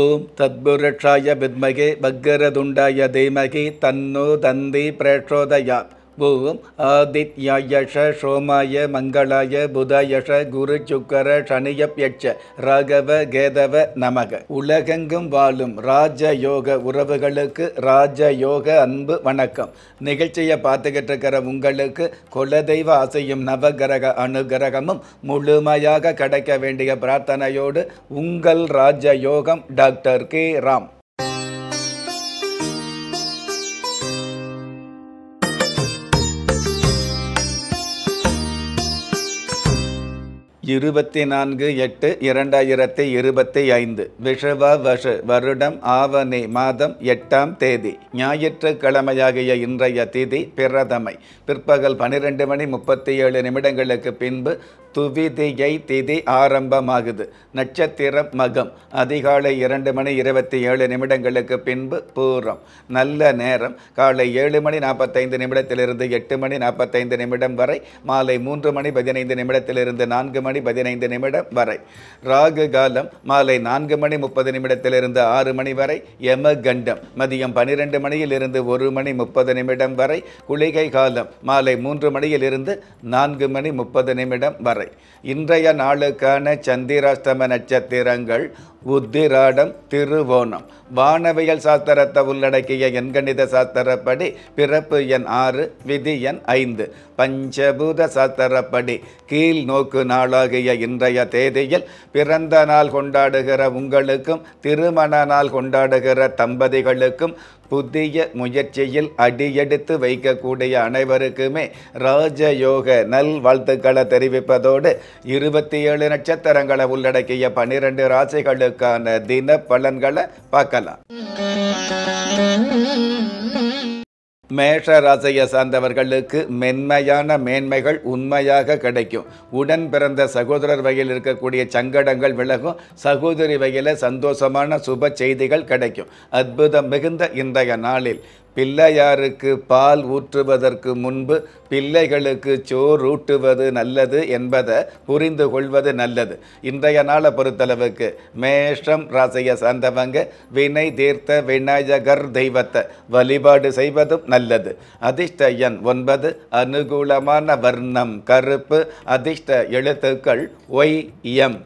ஓம் தத்புருஷாய வித்மகே வக்கரதுண்டாய தீமகி தன்னோ தந்தி பிரச்சோதயாத். ஓம் ஆதித்யாயஷ சோமாய மங்களாய புதாயஷ குரு சுக்கர சனியப்யட்ச ராகவ கேதவ நமக. உலகெங்கும் வாழும் ராஜயோக உறவுகளுக்கு ராஜயோக அன்பு வணக்கம். நிகழ்ச்சியை பார்த்துக்கிட்டு இருக்கிற உங்களுக்கு குலதெய்வ ஆசையும் நவகிரக அனுகிரகமும் முழுமையாக கிடைக்க வேண்டிய பிரார்த்தனையோடு உங்கள் ராஜயோகம் டாக்டர் கே ராம். 24/8/2025 விஷவ வஷ வருடம் ஆவணி மாதம் 8ஆம் தேதி ஞாயிற்றுக்கிழமையாகிய இன்றைய திதி பிரதமை. பிற்பகல் 12:37 பின்பு துவிதியை திதி ஆரம்பமாகுது. நட்சத்திரம் மகம். அதிகாலை 2:27 பின்பு பூரம். நல்ல நேரம் காலை 7:45 8:45 வரை, மாலை 3:15 4:15 வரை. ராகு காலம் மாலை 4:30 6 வரை. யமகண்டம் மதியம் 12 1:30 வரை. குளிகை காலம் மாலை 3 4:30 வரை. இன்றைய நாளுக்கான சந்திராஷ்டம நட்சத்திரங்கள் உத்திராடம், திருவோணம். வானவியல் சாஸ்திரத்தை உள்ளடக்கிய எண்கணித சாஸ்திரப்படி பிறப்பு எண் 6, விதி எண் 5. பஞ்சபூத சாஸ்திரப்படி கீழ் நோக்கு நாளாகிய இன்றைய தேதியில் பிறந்த நாள் கொண்டாடுகிற உங்களுக்கும் திருமண நாள் கொண்டாடுகிற தம்பதிகளுக்கும் புதிய முயற்சியில் அடியெடுத்து வைக்கக்கூடிய அனைவருக்குமே ராஜயோக நல் வாழ்த்துக்களை தெரிவிப்பதோடு 27 நட்சத்திரங்களை உள்ளடக்கிய 12 ராசிகளுக்கான தின பலன்களை பார்க்கலாம். மேஷ ராசியை சார்ந்தவர்களுக்கு மென்மையான மேன்மைகள் உண்மையாக கிடைக்கும். உடன் பிறந்த சகோதரர் வகையில் இருக்கக்கூடிய சங்கடங்கள் விலகும். சகோதரி வகையில் சந்தோஷமான சுப செய்திகள் கிடைக்கும். அற்புதம் மிகுந்த இன்றைய நாளில் பிள்ளையாருக்கு பால் ஊற்றுவதற்கு முன்பு பிள்ளைகளுக்கு சோறூட்டுவது நல்லது என்பதை புரிந்து கொள்வது நல்லது. இன்றைய நாளை பொறுத்தளவுக்கு மேஷம் ராசியை சார்ந்தவங்க வினை தீர்த்த விநாயகர் தெய்வத்தை வழிபாடு செய்வதும் நல்லது. அதிர்ஷ்ட எண் 9. அனுகூலமான வர்ணம் கருப்பு. அதிர்ஷ்ட எழுத்துக்கள் YM.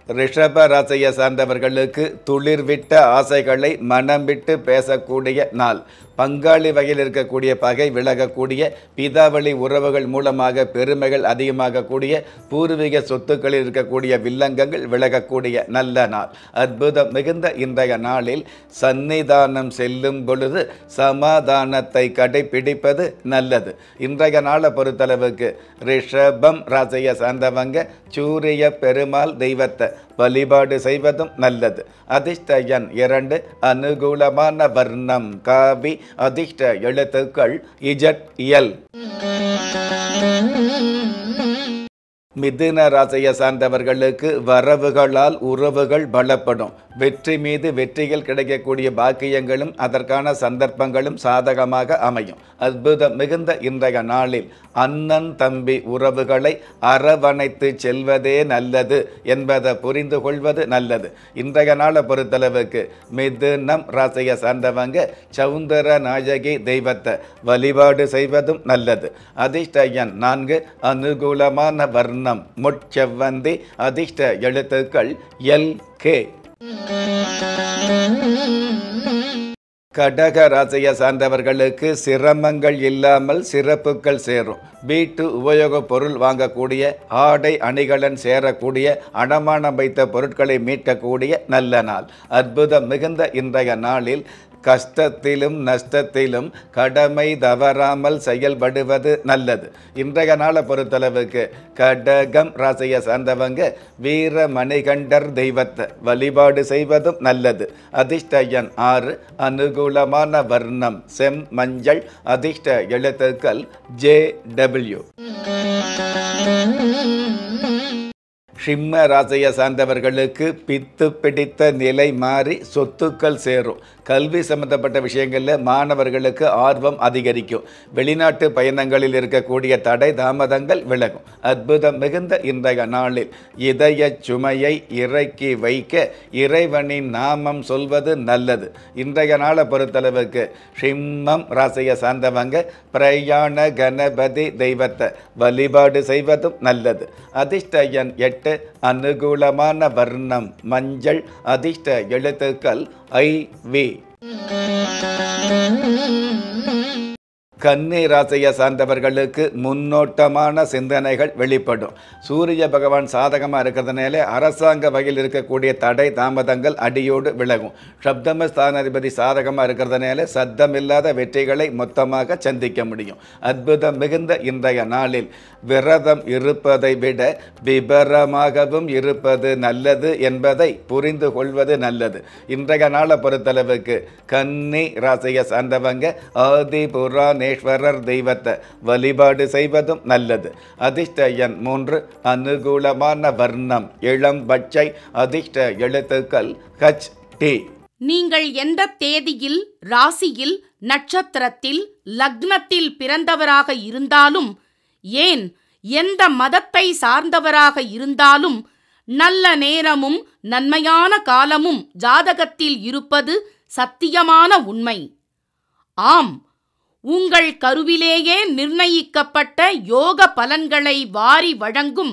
ரிஷப ராசியை சார்ந்தவர்களுக்கு துளிர்விட்ட ஆசைகளை மனம் விட்டு பேசக்கூடிய நாள். பங்காளி வகையில் இருக்கக்கூடிய பகை விலகக்கூடிய, பிதாவளி உறவுகள் மூலமாக பெருமைகள் அதிகமாகக்கூடிய, பூர்வீக சொத்துக்களில் இருக்கக்கூடிய வில்லங்கங்கள் விலகக்கூடிய நல்ல நாள். அற்புதம் மிகுந்த இன்றைய நாளில் சன்னிதானம் செல்லும் பொழுது சமாதானத்தை கடைபிடிப்பது நல்லது. இன்றைய நாளை பொறுத்தளவுக்கு ரிஷபம் ராசியை சார்ந்தவங்க சூரிய பெருமாள் தெய்வத்தை வழிபாடு செய்வதும் நல்லது. அதிர்ஷ்ட எண் 2. அனுகூலமான வர்ணம் காவி. அதிர்ஷ்ட எழுத்துக்கள் ZL. மிதுன ராசியை சார்ந்தவர்களுக்கு வரவுகளால் உறவுகள் பலப்படும். வெற்றி மீது வெற்றிகள் கிடைக்கக்கூடிய பாக்கியங்களும் அதற்கான சந்தர்ப்பங்களும் சாதகமாக அமையும். அற்புதம் மிகுந்த இன்றைய நாளில் அண்ணன் தம்பி உறவுகளை அரவணைத்து செல்வதே நல்லது என்பதை புரிந்து கொள்வது நல்லது. இன்றைய நாளை பொறுத்தளவுக்கு மிதுனம் ராசியை சார்ந்தவங்க சௌந்தர நாயகி தெய்வத்தை வழிபாடு செய்வதும் நல்லது. அதிர்ஷ்ட எண் 4. அனுகூலமான வர்ணம் முட்செவ்வந்தி. அதிர்ஷ்ட எழுத்துக்கள் LK. கடக ராசியை சார்ந்தவர்களுக்கு சிரமங்கள் இல்லாமல் சிறப்புகள் சேரும். வீட்டு உபயோகப் பொருள் வாங்கக்கூடிய, ஆடை அணிகலன் சேரக்கூடிய, அடமானம் வைத்த பொருட்களை மீட்கக்கூடிய நல்ல நாள். அற்புதம் மிகுந்த இன்றைய நாளில் கஷ்டத்திலும் நஷ்டத்திலும் கடமை தவறாமல் செயல்படுவது நல்லது. இன்றைய நாளை பொறுத்தளவுக்கு கடகம் ராசியை சார்ந்தவங்க வீர மணிகண்டர் தெய்வத்தை வழிபாடு செய்வதும் நல்லது. அதிர்ஷ்ட எண் 6. அனுகூலமான வர்ணம் செம் மஞ்சள். அதிர்ஷ்ட எழுத்துக்கள் JW. சிம்ம ராசியை சார்ந்தவர்களுக்கு பித்து பிடித்த நிலை மாறி சொத்துக்கள் சேரும். கல்வி சம்பந்தப்பட்ட விஷயங்களில் மாணவர்களுக்கு ஆர்வம் அதிகரிக்கும். வெளிநாட்டு பயணங்களில் இருக்கக்கூடிய தடை தாமதங்கள் விலகும். அற்புதம் மிகுந்த இன்றைய நாளில் இதய சுமையை இறக்கி வைக்க இறைவனின் நாமம் சொல்வது நல்லது. இன்றைய நாளை பொறுத்தளவுக்கு சிம்மம் ராசியை சார்ந்தவங்க பிரயாண கணபதி தெய்வத்தை வழிபாடு செய்வதும் நல்லது. அதிர்ஷ்ட எண் 8. அனுகூலமான வர்ணம் மஞ்சள். அதிர்ஷ்ட எழுத்துக்கள் IV. கன்னி ராசியை சார்ந்தவர்களுக்கு முன்னோட்டமான சிந்தனைகள் வெளிப்படும். சூரிய பகவான் சாதகமாக இருக்கிறதுனால அரசாங்க வகையில் இருக்கக்கூடிய தடை தாமதங்கள் அடியோடு விலகும். சப்தம ஸ்தானாதிபதி சாதகமாக இருக்கிறதுனால சத்தமில்லாத வெற்றிகளை மொத்தமாக சந்திக்க முடியும். அற்புதம் மிகுந்த இன்றைய நாளில் விரதம் இருப்பதை விட விபரமாகவும் இருப்பது நல்லது என்பதை புரிந்து கொள்வது நல்லது. இன்றைய நாளை பொறுத்தளவுக்கு கன்னி ராசியை சார்ந்தவங்க ஆதி புராணேஸ்வரர் தெய்வத்தை வழிபாடு செய்வதும் நல்லது. அதிர்ஷ்ட எண் 3. அனுகூலமான வர்ணம் இளம் பச்சை. அதிர்ஷ்ட எழுத்துக்கள் HT. நீங்கள் எந்த தேதியில், ராசியில், நட்சத்திரத்தில், லக்னத்தில் பிறந்தவராக இருந்தாலும், ஏன் எந்த மதத்தை சார்ந்தவராக இருந்தாலும், நல்ல நேரமும் நன்மையான காலமும் ஜாதகத்தில் இருப்பது சத்தியமான உண்மை. ஆம், உங்கள் கருவிலேயே நிர்ணயிக்கப்பட்ட யோக பலன்களை வாரி வழங்கும்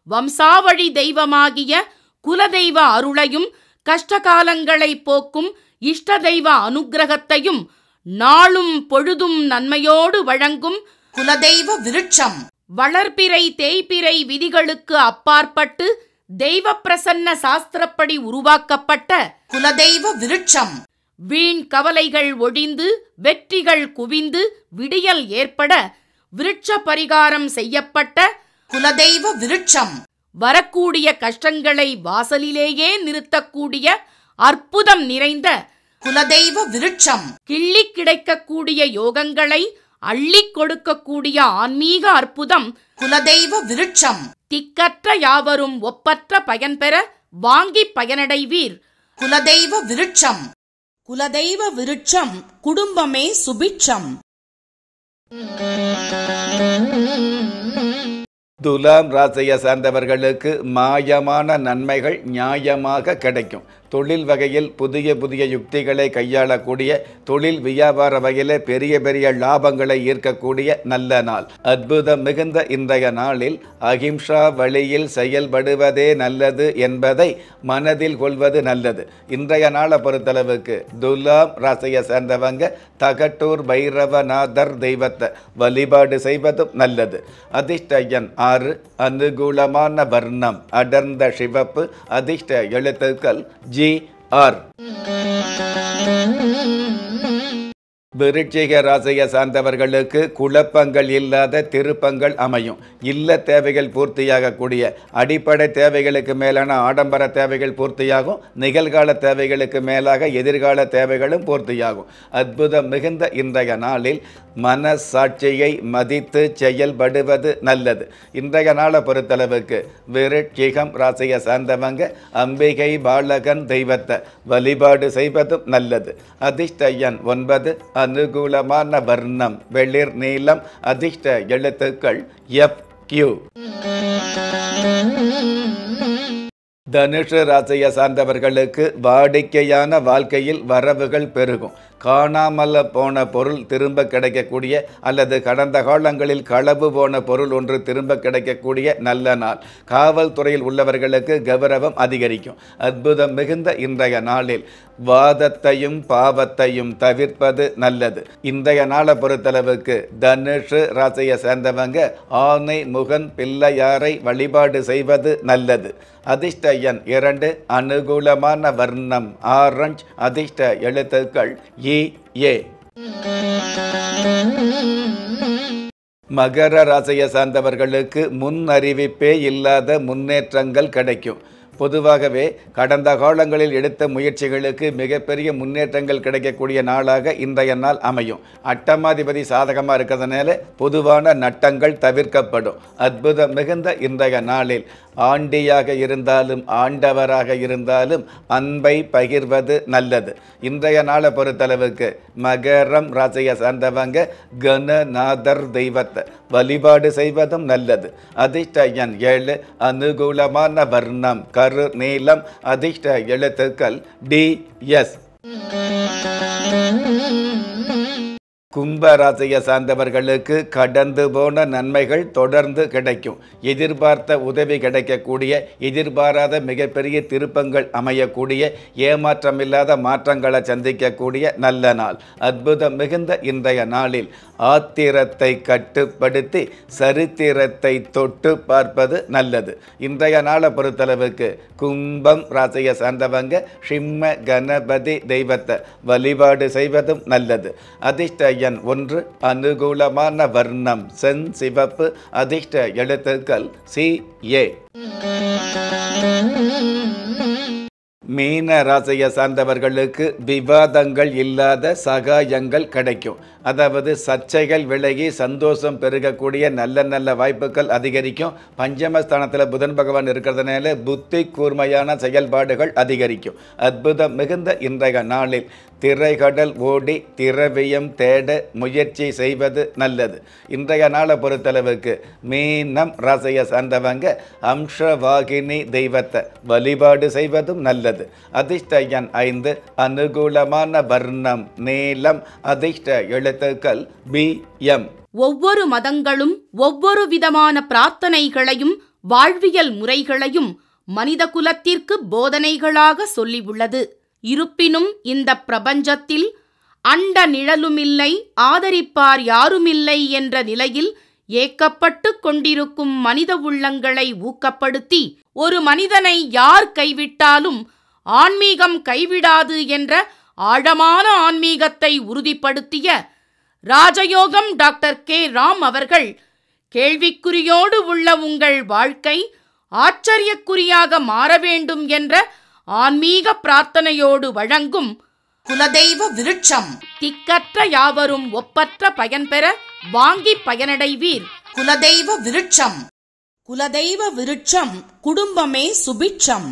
வம்சாவழி தெய்வமாகிய குலதெய்வ அருளையும் கஷ்டகாலங்களை போக்கும் இஷ்ட தெய்வ அனுக்கிரகத்தையும் நாளும் பொழுதும் நன்மையோடு வழங்கும் குலதெய்வ விருட்சம் வளர்பிறை தேய்பிறை விதிகளுக்கு அப்பாற்பட்டு தெய்வ பிரசன்ன சாஸ்திரப்படி உருவாக்கப்பட்ட குலதெய்வ விருட்சம். வீண் கவலைகள் ஒழிந்து வெற்றிகள் குவிந்து விடியல் ஏற்பட விருட்ச பரிகாரம் செய்யப்பட்ட குலதெய்வ விருட்சம். வரக்கூடிய கஷ்டங்களை வாசலிலேயே நிறுத்தக்கூடிய அற்புதம் நிறைந்த குலதெய்வ விருட்சம். கிள்ளி கிடைக்கக்கூடிய யோகங்களை அள்ளி கொடுக்கக்கூடிய ஆன்மீக அற்புதம் குலதெய்வ விருட்சம். திக்கற்ற யாவரும் ஒப்பற்ற பயன்பெற வாங்கி பயனடைவீர். குலதெய்வ விருட்சம். குலதெய்வ விருட்சம் குடும்பமே சுபிட்சம். துலாம் ராசியை சார்ந்தவர்களுக்கு மாயமான நன்மைகள் நியாயமாக கிடைக்கும். தொழில் வகையில் புதிய புதிய யுக்திகளை கையாளக்கூடிய, தொழில் வியாபார வகையில் பெரிய பெரிய லாபங்களை ஈர்க்கக்கூடிய நல்ல நாள். அற்புதம் மிகுந்த இன்றைய நாளில் அகிம்சா வழியில் செயல்படுவதே நல்லது என்பதை மனதில் கொள்வது நல்லது. இன்றைய நாளை பொறுத்தளவுக்கு துலாம் ராசியை சேர்ந்தவங்க தகட்டூர் பைரவநாதர் தெய்வத்தை வழிபாடு செய்வதும் நல்லது. அதிர்ஷ்ட எண் 6. அனுகூலமான வர்ணம் அடர்ந்த சிவப்பு. அதிர்ஷ்ட எழுத்துக்கள் GR. விருச்சிக ராசியை சார்ந்தவர்களுக்கு குழப்பங்கள் இல்லாத திருப்பங்கள் அமையும். இல்ல தேவைகள் பூர்த்தியாகக்கூடிய, அடிப்படை தேவைகளுக்கு மேலான ஆடம்பர தேவைகள் பூர்த்தியாகும். நிகழ்கால தேவைகளுக்கு மேலாக எதிர்கால தேவைகளும் பூர்த்தியாகும். அற்புதம் மிகுந்த இன்றைய நாளில் மனசாட்சியை மதித்து செயல்படுவது நல்லது. இன்றைய நாளை பொறுத்தளவுக்கு விருச்சிகம் ராசியை சார்ந்தவங்க அம்பிகை பாலகன் தெய்வத்தை வழிபாடு செய்வதும் நல்லது. அதிர்ஷ்ட எண் 9. அனுகூலமான வர்ணம் வெளிர் நீலம். அதிர்ஷ்ட எழுத்துக்கள் FQ. தனுஷு ராசியை சார்ந்தவர்களுக்கு வாடிக்கையான வாழ்க்கையில் வரவுகள் பெருகும். காணாமல் போன பொருள் திரும்ப கிடைக்கக்கூடிய, அல்லது கடந்த காலங்களில் களவு போன பொருள் ஒன்று திரும்ப கிடைக்கக்கூடிய நல்ல நாள். காவல்துறையில் உள்ளவர்களுக்கு கௌரவம் அதிகரிக்கும். அற்புதம் மிகுந்த இன்றைய நாளில் வாதத்தையும் பாவத்தையும் தவிர்ப்பது நல்லது. இன்றைய நாளை பொறுத்தளவுக்கு தனுஷு ராசியை சேர்ந்தவங்க ஆனை முகன் பிள்ளையாரை வழிபாடு செய்வது நல்லது. அதிர்ஷ்ட எண் 2. அனுகூலமான வர்ணம் ஆரஞ்சு. அதிர்ஷ்ட எழுத்துக்கள் EA. மகர ராசியை சார்ந்தவர்களுக்கு முன் அறிவிப்பே இல்லாத முன்னேற்றங்கள் கிடைக்கும். பொதுவாகவே கடந்த காலங்களில் எடுத்த முயற்சிகளுக்கு மிகப்பெரிய முன்னேற்றங்கள் கிடைக்கக்கூடிய நாளாக இன்றைய நாள் அமையும். அட்டமாதிபதி சாதகமாக இருக்கிறதுனால பொதுவான நட்டங்கள் தவிர்க்கப்படும். அற்புதம் மிகுந்த இன்றைய நாளில் ஆண்டியாக இருந்தாலும் ஆண்டவராக இருந்தாலும் அன்பை பகிர்வது நல்லது. இன்றைய நாளை பொறுத்தளவுக்கு மகரம் ராசியை சார்ந்தவங்க கணநாதர் தெய்வத்தை வழிபாடு செய்வதும் நல்லது. அதிர்ஷ்ட எண் 7, அனுகூலமான வர்ணம் கரு நீலம், அதிர்ஷ்ட எழுத்துக்கள் DS. கும்பராசியை சார்ந்தவர்களுக்கு கடந்து போன நன்மைகள் தொடர்ந்து கிடைக்கும். எதிர்பார்த்த உதவி கிடைக்கக்கூடிய, எதிர்பாராத மிகப்பெரிய திருப்பங்கள் அமையக்கூடிய, ஏமாற்றமில்லாத மாற்றங்களை சந்திக்கக்கூடிய நல்ல நாள். அற்புதம் மிகுந்த இன்றைய நாளில் ஆத்திரத்தை கட்டுப்படுத்தி சரித்திரத்தை தொட்டு பார்ப்பது நல்லது. இன்றைய நாளை பொறுத்தளவுக்கு கும்பம் ராசியை சார்ந்தவங்க சிம்ம கணபதி தெய்வத்தை வழிபாடு செய்வதும் நல்லது. அதிர்ஷ்ட எண் 1, அனுகூலமான வர்ணம் செஞ்சிவப்பு, அதிர்ஷ்ட எழுத்துக்கள் CA. மீன ராசியை சார்ந்தவர்களுக்கு விவாதங்கள் இல்லாத சகாயங்கள் கிடைக்கும். அதாவது சர்ச்சைகள் விலகி சந்தோஷம் பெருகக்கூடிய நல்ல நல்ல வாய்ப்புகள் அதிகரிக்கும். பஞ்சமஸ்தானத்தில் புதன் பகவான் இருக்கிறதுனால புத்தி கூர்மையான செயல்பாடுகள் அதிகரிக்கும். அற்புதம் மிகுந்த இன்றைய நாளில் திரைகடல் ஓடி திரவியம் தேட முயற்சி செய்வது நல்லது. இன்றைய நாளை பொறுத்தளவுக்கு மீனம் ராசியை சார்ந்தவங்க அம்சவாகினி தெய்வத்தை வழிபாடு செய்வதும் நல்லது. அதிர்ஷ்ட எண் 5, அனுகூலமான வர்ணம் நீலம், அதிர்ஷ்ட எழுத்துக்கள் BM. ஒவ்வொரு மதங்களும் ஒவ்வொரு விதமான பிரார்த்தனைகளையும் வாழ்வியல் முறைகளையும் மனித குலத்திற்கு போதனைகளாக சொல்லியுள்ளது. இருப்பினும் இந்த பிரபஞ்சத்தில் அண்ட நிழலுமில்லை, ஆதரிப்பார் யாருமில்லை என்ற நிலையில் ஏக்கப்பட்டு கொண்டிருக்கும் மனித உள்ளங்களை ஊக்கப்படுத்தி ஒரு மனிதனை யார் கைவிட்டாலும் ஆன்மீகம் கைவிடாது என்ற ஆழமான ஆன்மீகத்தை உறுதிப்படுத்திய ராஜயோகம் டாக்டர் K. ராம் அவர்கள் கேள்விக்குறியோடு உள்ள உங்கள் வாழ்க்கை ஆச்சரியக்குறியாக மாற வேண்டும் என்ற ஆன்மீக பிரார்த்தனையோடு வழங்கும் குலதெய்வ விருட்சம். திக்கற்ற யாவரும் ஒப்பற்ற பயன்பெற வாங்கி பயனடைவீர். குலதெய்வ விருட்சம். குலதெய்வ விருட்சம் குடும்பமே சுபிட்சம்.